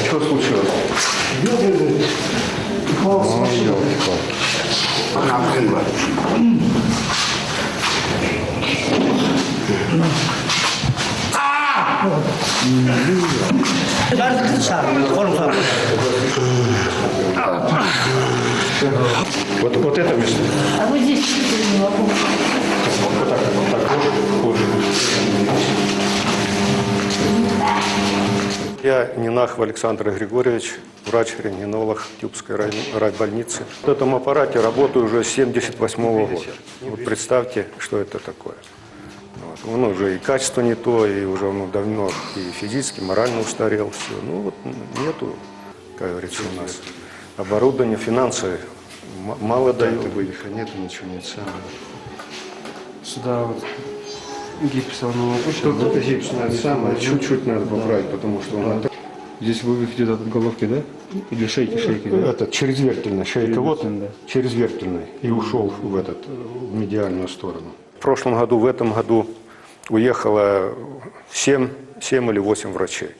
Что случилось? Вот это место. А вот здесь Вот так позже. Я Нинахов Александр Григорьевич, врач-рентгенолог Тюбской райбольницы. В этом аппарате работаю уже с 1978 года. Вот представьте, что это такое. Вот. Он уже и качество не то, и уже давно и физически, и морально устарел. Все. Ну вот нету, как говорится, у нас оборудования, финансы мало дают. Нету, ничего нет. Сюда вот гипс не Тут это гипс надо самое, чуть-чуть надо поправить, потому что он... Здесь вывих идет от головки, да? Или шейки, да? Это через вертельная шейка, вот да. через вертельный, и ушел в медиальную сторону. В прошлом году, в этом году уехало 7 или 8 врачей,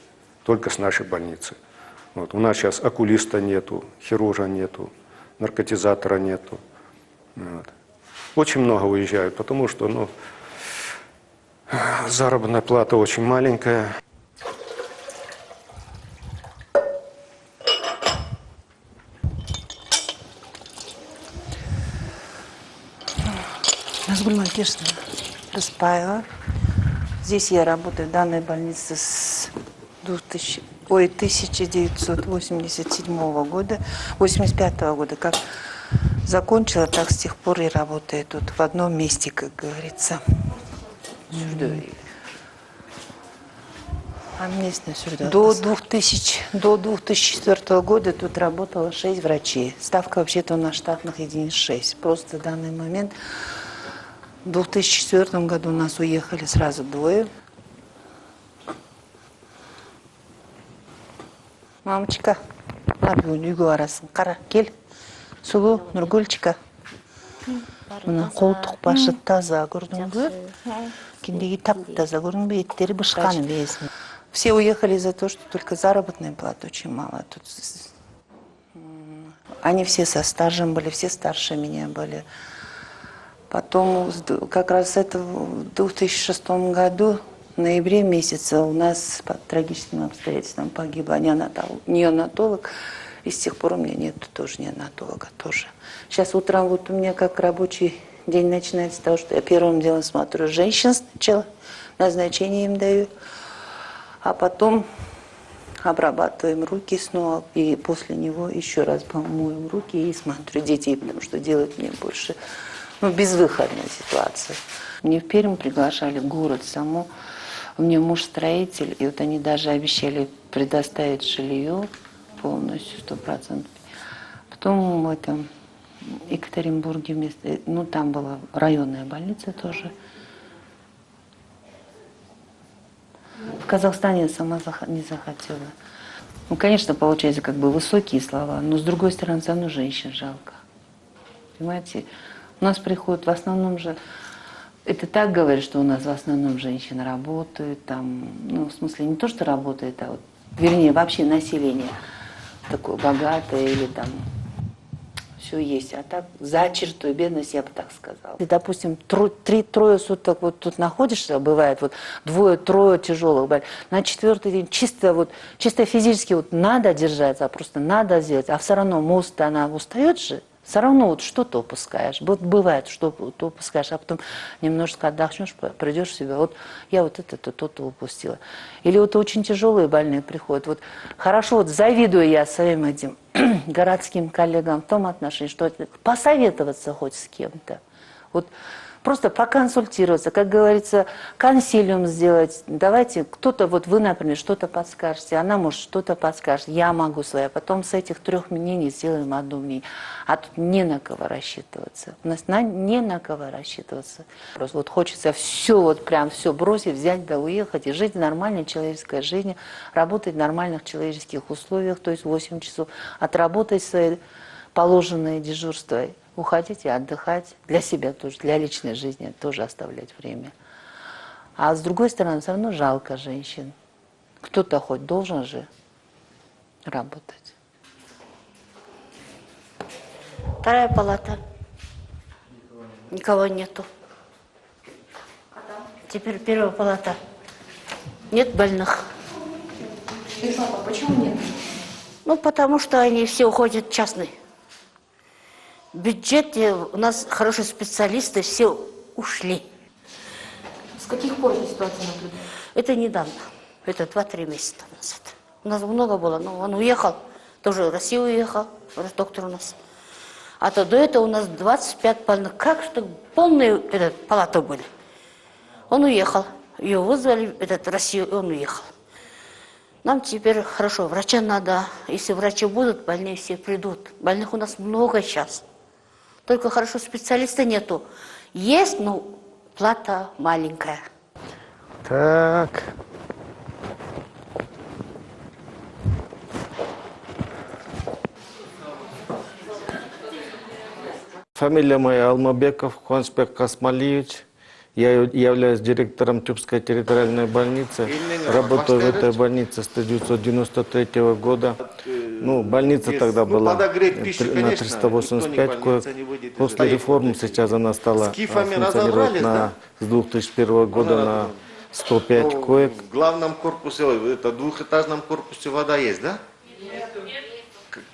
только с нашей больницы. Вот. У нас сейчас окулиста нету, хирурга нету, наркотизатора нету. Вот. Очень много уезжают, потому что заработная плата очень маленькая. Назгуль Малькешна Распаева. Здесь я работаю в данной больнице с 1987 года, 85 года. Как закончила, так с тех пор и работаю тут в одном месте, как говорится. До 2004 года тут работало 6 врачей. Ставка вообще-то у нас штатных единиц 6. Просто в данный момент в 2004 году у нас уехали сразу 2. Мамочка, Кара, кель. Сулу, Нургульчика. Мына колтук башы таза көрдүңбү? Киндеги тап-таза көрдүңбү? Эттери бышкан безин. Все уехали за то, что только заработная плата очень мало. Тут... Они все со стажем были, все старше меня были. Потом, как раз это в 2006 году, в ноябре месяце, у нас по трагическим обстоятельствам погибла неонатолог. И с тех пор у меня нет тоже неонатолога тоже. Сейчас утром вот у меня как рабочий день начинается с того, что я первым делом смотрю женщин сначала, назначение им даю, а потом обрабатываем руки снова, и после него еще раз помоем руки и смотрю детей, потому что делать мне больше, безвыходная ситуация. Мне в Пермь приглашали в город саму, у меня муж строитель, и вот они даже обещали предоставить жилье полностью, 100%. Потом в этом Екатеринбурге, там была районная больница тоже. В Казахстане я сама не захотела. Конечно, получается как бы высокие слова, но с другой стороны, все равно женщин жалко. Понимаете? У нас приходят в основном же... Это так говорят, что у нас в основном женщины работают, там, в смысле не то, что работают, а вот, вернее, вообще население такое богатое или там все есть. А так, за чертой бедность, я бы так сказала. И, допустим, 3-3 суток вот тут находишься, бывает, вот 2-3 тяжелых больных. На 4-й день чисто физически вот надо держаться, а просто надо сделать. А все равно мозг-то она устает же, Все равно вот что-то упускаешь. Вот бывает, что ты упускаешь, а потом немножко отдохнешь, придешь в себя. Вот я вот это, то-то упустила. Или вот очень тяжелые больные приходят. Вот хорошо, вот завидую я своим этим городским коллегам в том отношении, что посоветоваться хоть с кем-то. Вот просто проконсультироваться, как говорится, консилиум сделать. Давайте, кто-то, вот вы, например, что-то подскажете, она может что-то подскажет, я могу свое. Потом с этих 3 мнений сделаем одно мнение. А тут не на кого рассчитываться. У нас не на кого рассчитываться. Просто вот хочется все, вот прям все бросить, взять да уехать и жить нормальной человеческой жизнью, работать в нормальных человеческих условиях, то есть 8 часов, отработать свои положенные дежурства. Уходить и отдыхать, для себя тоже, для личной жизни тоже оставлять время. А с другой стороны, все равно жалко женщин. Кто-то хоть должен же работать. 2-я палата. Никого нету. Теперь 1-я палата. Нет больных. И папа, почему нет? Ну, потому что они все уходят в частный. В бюджете у нас хорошие специалисты, все ушли. С каких пор эта ситуация наблюдается? Это недавно. Это 2-3 месяца назад. У нас много было, но он уехал. Тоже в Россию уехал, доктор у нас. А то до этого у нас 25 больных. Как что полные палаты были. Он уехал. Ее вызвали в Россию, и он уехал. Нам теперь хорошо, врача надо. Если врачи будут, больные все придут. Больных у нас много сейчас. Только хорошо специалиста нету. Есть, но плата маленькая. Так. Фамилия моя Алмабеков Хуаншбек Касмалиевич. Я являюсь директором Тюбской территориальной больницы. Работаю в этой больнице с 1993 года. Ну, больница тогда была на 385 коек. После реформы сейчас она стала функционировать с 2001 года на 105 коек. В главном корпусе, это двухэтажном корпусе вода есть, да?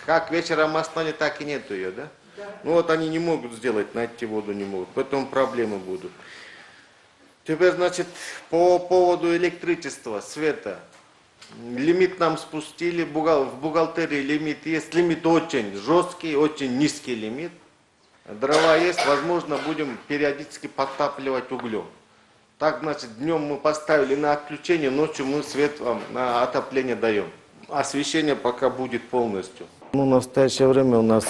Как вечером останет, так и нету ее, да? Ну вот они не могут сделать, найти воду не могут, поэтому проблемы будут. Теперь, значит, по поводу электричества, света. Лимит нам спустили, в бухгалтерии лимит есть. Лимит очень жесткий, очень низкий лимит. Дрова есть, возможно, будем периодически подтапливать углем. Так, значит, днем мы поставили на отключение, ночью мы свет вам на отопление даем. Освещение пока будет полностью. Ну, в настоящее время у нас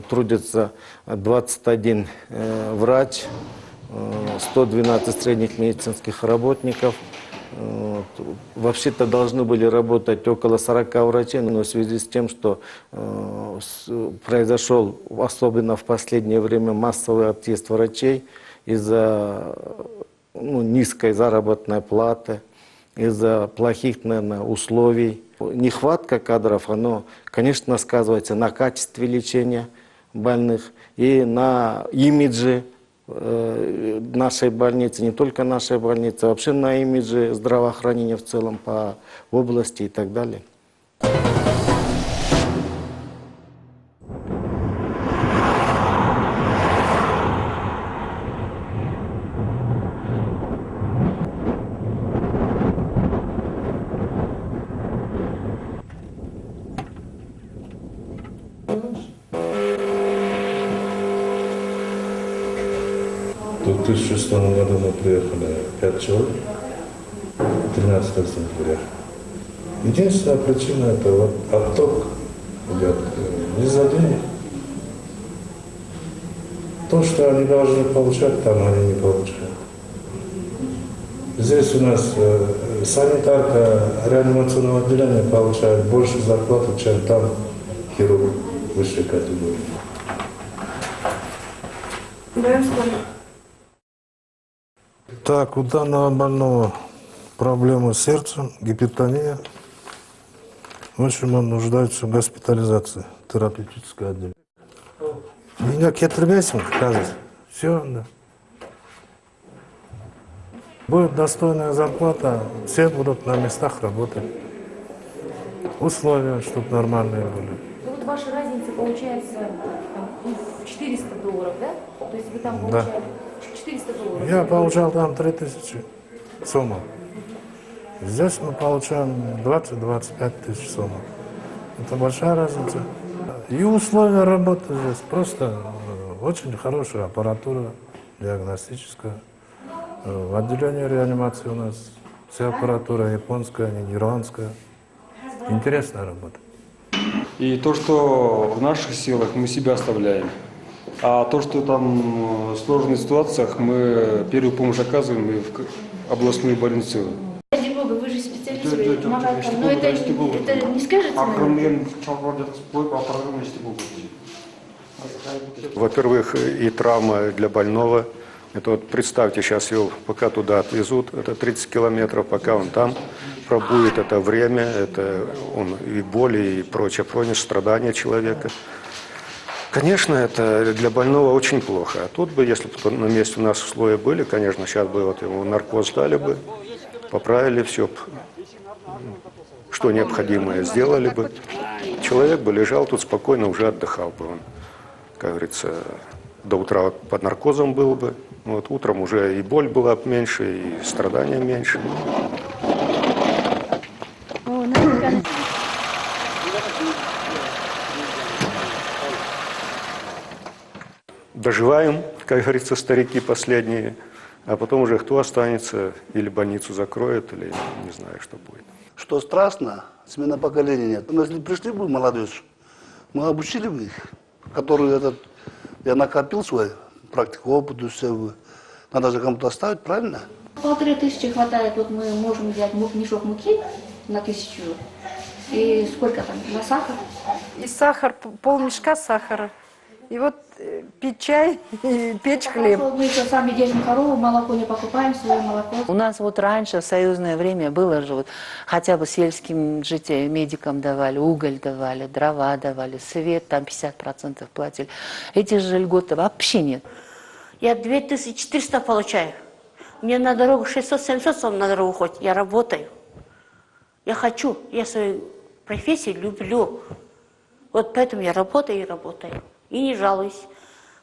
трудится 21 врач, 112 средних медицинских работников. Вообще-то должны были работать около 40 врачей, но в связи с тем, что произошел, особенно в последнее время, массовый отъезд врачей из-за низкой заработной платы, из-за плохих, наверное, условий. Нехватка кадров, оно, конечно, сказывается на качестве лечения больных и на имидже нашей больницы, не только нашей больницы, а вообще на имидже здравоохранения в целом по области и так далее. В 2006 году мы приехали 5 человек, 13 сентября. Единственная причина – это вот отток идет из-за денег. То, что они должны получать, там они не получают. Здесь у нас санитарка реанимационного отделения получает больше зарплату, чем там хирург высшей категории. Так, у данного больного проблемы с сердцем, гипертония. В общем, он нуждается в госпитализации, терапевтическое отделение. Меня кетермесинг, кажется. Все, да. Будет достойная зарплата, все будут на местах работать. Условия, чтобы нормальные были. Ну вот ваша разница получается там, 400 долларов, да? То есть вы там Да. получали 400 долларов? Я получал там 3000 сумму. Здесь мы получаем 20-25 тысяч сумму. Это большая разница. И условия работы здесь просто очень хорошая аппаратура диагностическая. В отделении реанимации у нас вся аппаратура японская, нидерландская. Интересная работа. И то, что в наших силах, мы себя оставляем. А то, что там в сложных ситуациях, мы первую помощь оказываем и в областную больницу. Ради бога, вы же специалист, вы помогаете. Но это не скажете нам? Во-первых, и травма для больного. Это вот представьте, сейчас его пока туда отвезут, это 30 километров, пока он там пробует, это время, это он и боли, и прочее, страдания человека. Конечно, это для больного очень плохо. А тут бы, если бы на месте у нас условия были, конечно, сейчас бы вот ему наркоз дали бы, поправили все, что необходимое сделали бы. Человек бы лежал тут спокойно, уже отдыхал бы он, как говорится, до утра вот под наркозом был бы. Вот утром уже и боль была меньше, и страдания меньше. Доживаем, как говорится, старики последние, а потом уже кто останется, или больницу закроет, или не знаю, что будет. Что страшно, смена поколения нет. Но если пришли бы молодежь, мы обучили бы их, которые я накопил свою практику, опыт, все. Надо же кому-то оставить, правильно? 1500 хватает, вот мы можем взять мешок муки на 1000. И сколько там, на сахар? И сахар, полмешка сахара. И вот пить чай и печь хлеб. Мы еще сами держим корову, молоко не покупаем, свое молоко. У нас вот раньше, в союзное время, было же вот, хотя бы сельским жителям, медикам давали, уголь давали, дрова давали, свет, там 50% платили. Эти же льготы вообще нет. Я 2400 получаю. Мне на дорогу 600-700 на дорогу хоть. Я работаю. Я хочу. Я свою профессию люблю. Вот поэтому я работаю и работаю. И не жалуюсь.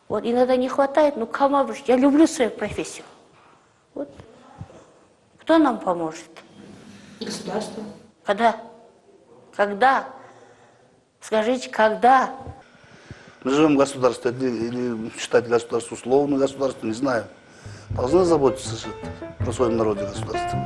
Вот иногда не хватает, но кому обращаться? Я люблю свою профессию. Вот. Кто нам поможет? Государство. Когда? Когда? Скажите, когда? Мы живем в государстве или считать государство условное государство, не знаю. Должны заботиться же про своем народе государство.